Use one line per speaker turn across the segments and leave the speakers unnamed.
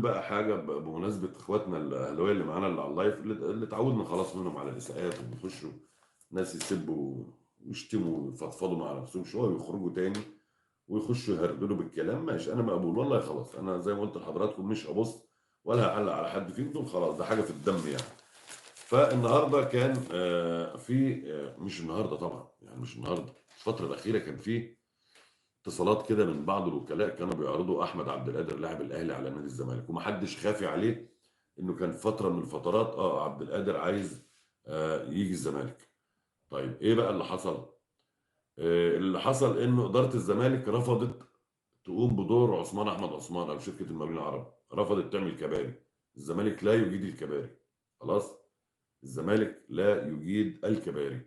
بقى حاجه بمناسبه اخواتنا الاهلاويه اللي معانا اللي على اللايف اللي اتعودنا خلاص منهم على الاساءات وبيخشوا ناس يسبوا ويشتموا ويفضفضوا مع نفسهم شويه ويخرجوا تاني ويخشوا يهردلوا بالكلام. ماشي، انا مقبول والله. خلاص انا زي ما قلت لحضراتكم مش هبص ولا هعلق على حد فيهم دول، خلاص ده حاجه في الدم يعني. فالنهارده كان في مش النهارده طبعا، يعني مش النهارده، الفتره الاخيره كان في اتصالات كده من بعض الوكلاء كانوا بيعرضوا احمد عبد القادر لاعب الاهلي على نادي الزمالك، ومحدش خافي عليه انه كان فتره من الفترات عبد القادر عايز يجي الزمالك. طيب ايه بقى اللي حصل؟ اللي حصل انه اداره الزمالك رفضت تقوم بدور عثمان احمد عثمان او شركه المقاولين العرب، رفضت تعمل كباري. الزمالك لا يجيد الكباري. خلاص، الزمالك لا يجيد الكباري.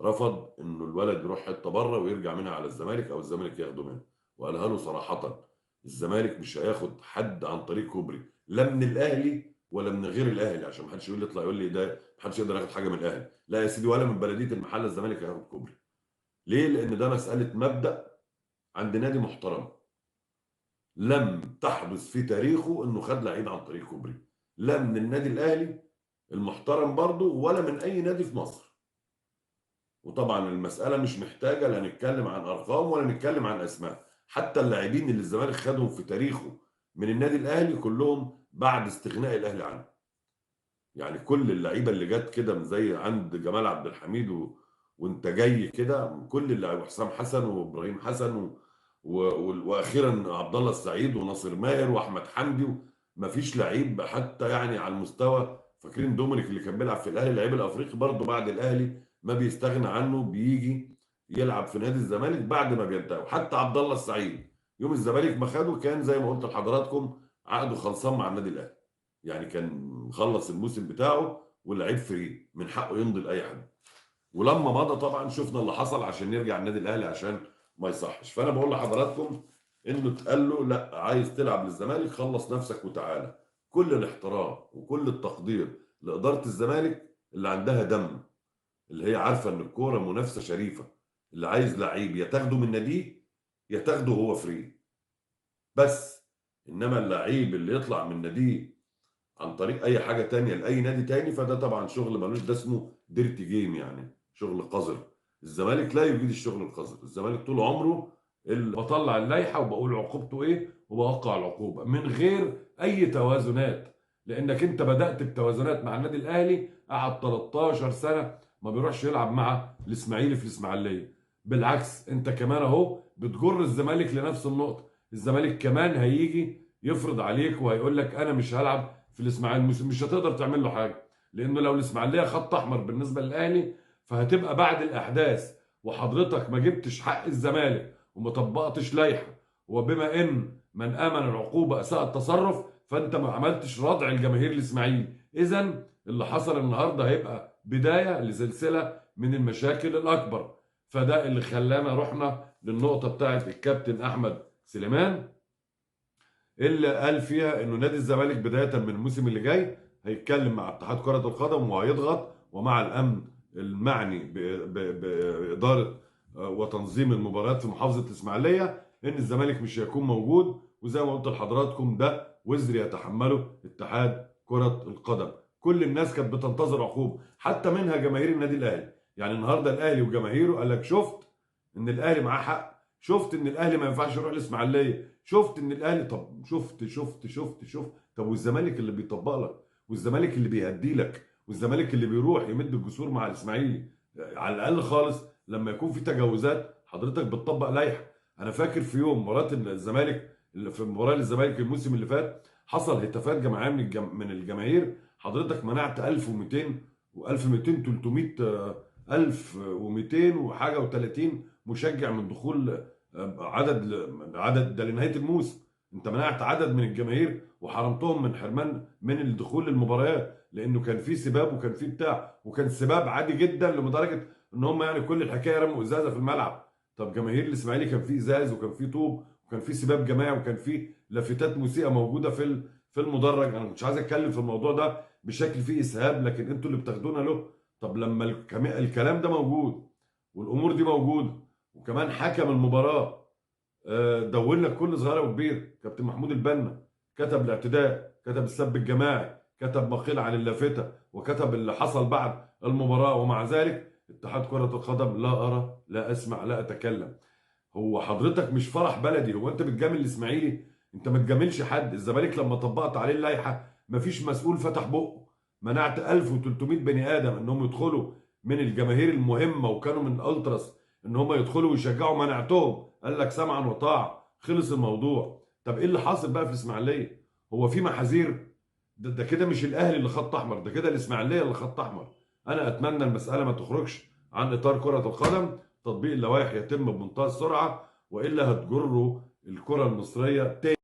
رفض انه الولد يروح حته بره ويرجع منها على الزمالك او الزمالك ياخده منه، وقالها له صراحه: الزمالك مش هياخد حد عن طريق كوبري، لا من الاهلي ولا من غير الاهلي، عشان ما حدش يقول لي يطلع يقول لي ده محدش يقدر ياخد حاجه من الاهلي. لا يا سيدي، ولا من بلديه المحله الزمالك هياخد كوبري. ليه؟ لان ده مساله مبدا عند نادي محترم. لم تحدث في تاريخه انه خد لعيب عن طريق كوبري، لا من النادي الاهلي المحترم برضه ولا من اي نادي في مصر. وطبعا المساله مش محتاجه لا نتكلم عن ارقام ولا نتكلم عن اسماء. حتى اللاعبين اللي الزمالك خدهم في تاريخه من النادي الاهلي كلهم بعد استغناء الاهلي عنه. يعني كل اللعيبه اللي جت كده من زي عند جمال عبد الحميد وانت جاي كده، كل اللعيبه حسام حسن وابراهيم حسن واخيرا عبد الله السعيد وناصر ماهر واحمد حمدي. مفيش لعيب حتى يعني على المستوى. فاكرين دومينيك اللي كان بيلعب في الاهلي، اللعيب الافريقي برضه بعد الاهلي ما بيستغنى عنه بيجي يلعب في نادي الزمالك بعد ما بينتهي. وحتى عبد الله السعيد يوم الزمالك ما خده كان زي ما قلت لحضراتكم عقده خلصان مع النادي الاهلي. يعني كان مخلص الموسم بتاعه واللعيب فري من حقه يمضي لاي حد. ولما مضى طبعا شفنا اللي حصل عشان يرجع النادي الاهلي، عشان ما يصحش. فانا بقول لحضراتكم انه اتقال له: لا، عايز تلعب للزمالك خلص نفسك وتعالى. كل الاحترام وكل التقدير لاداره الزمالك اللي عندها دم، اللي هي عارفه ان الكوره منافسه شريفه. اللي عايز لعيب يا تاخده من ناديه يا تاخده هو فري بس. انما اللعيب اللي يطلع من ناديه عن طريق اي حاجه تانية لاي نادي تاني، فده طبعا شغل ملوش، ده اسمه ديرتي جيم، يعني شغل قذر. الزمالك لا يجيد الشغل القذر. الزمالك طول عمره بطلع اللائحه وبقول عقوبته ايه وبوقع العقوبه من غير اي توازنات. لانك انت بدات بتوازنات مع النادي الاهلي، قعد 13 سنه ما بيروحش يلعب مع الاسماعيلي في الاسماعيليه. بالعكس انت كمان اهو بتجر الزمالك لنفس النقطه. الزمالك كمان هيجي يفرض عليك وهيقول لك انا مش هلعب في الاسماعيلي، مش هتقدر تعمل له حاجه. لانه لو الاسماعيليه خط احمر بالنسبه للاهلي، فهتبقى بعد الاحداث وحضرتك ما جبتش حق الزمالك وما طبقتش لائحه، وبما ان من امن العقوبه اساء التصرف، فانت ما عملتش ردع الجماهير الاسماعيلي. اذا اللي حصل النهارده هيبقى بدايه لسلسله من المشاكل الاكبر. فده اللي خلانا رحنا للنقطه بتاعت الكابتن احمد سليمان، اللي قال فيها انه نادي الزمالك بدايه من الموسم اللي جاي هيتكلم مع اتحاد كره القدم وهيضغط ومع الامن المعني باداره وتنظيم المباريات في محافظه الاسماعيليه ان الزمالك مش هيكون موجود. وزي ما قلت لحضراتكم ده وزر يتحمله اتحاد كره القدم. كل الناس كانت بتنتظر عقوبه، حتى منها جماهير النادي الاهلي. يعني النهارده الاهلي وجماهيره قال لك: شفت ان الاهلي معاه حق، شفت ان الاهلي ما ينفعش يروح الاسماعيليه، شفت ان الاهلي. طب شفت. طب والزمالك اللي بيطبق لك، والزمالك اللي بيهدي لك، والزمالك اللي بيروح يمد الجسور مع الاسماعيلي، على الاقل خالص لما يكون في تجاوزات حضرتك بتطبق لائحه. انا فاكر في يوم مباراه الزمالك، اللي في مباراه للزمالك الموسم اللي فات، حصل هتافات جماعيه من الجماهير. حضرتك منعت 1200 و1200 300 1200 وحاجه و30 مشجع من دخول عدد ده لنهايه الموسم. انت منعت عدد من الجماهير وحرمتهم من حرمان من الدخول للمباريات، لانه كان في سباب وكان في بتاع، وكان سباب عادي جدا لدرجه ان هم يعني كل الحكايه رموا ازازه في الملعب. طب جماهير الاسماعيلي كان في ازاز وكان في طوب وكان في سباب جماعي وكان في لافتات موسيقى موجوده في المدرج. انا مش عايز اتكلم في الموضوع ده بشكل فيه اسهاب، لكن انتوا اللي بتاخدونا له. طب لما الكلام ده موجود والامور دي موجوده، وكمان حكم المباراه دون لك كل صغيره وكبيره، كابتن محمود البنا كتب الاعتداء، كتب السب الجماعي، كتب ما قيل عن اللافته، وكتب اللي حصل بعد المباراه، ومع ذلك اتحاد كره القدم لا ارى لا اسمع لا اتكلم. هو حضرتك مش فرح بلدي؟ هو انت بتجامل الاسماعيلي؟ انت ما تجاملش حد. الزمالك لما طبقت عليه اللائحه مفيش مسؤول فتح بقه. منعت 1300 بني ادم انهم يدخلوا من الجماهير المهمه وكانوا من الالتراس ان هم يدخلوا ويشجعوا، منعتهم. قال لك سمعا وطاعه، خلص الموضوع. طب ايه اللي حاصل بقى في الاسماعيليه؟ هو في محاذير؟ ده كده مش الاهلي اللي خط احمر، ده كده الاسماعيليه اللي خط احمر. انا اتمنى المساله ما تخرجش عن اطار كره القدم، تطبيق اللوائح يتم بمنتهى السرعه، والا هتجروا الكره المصريه تاني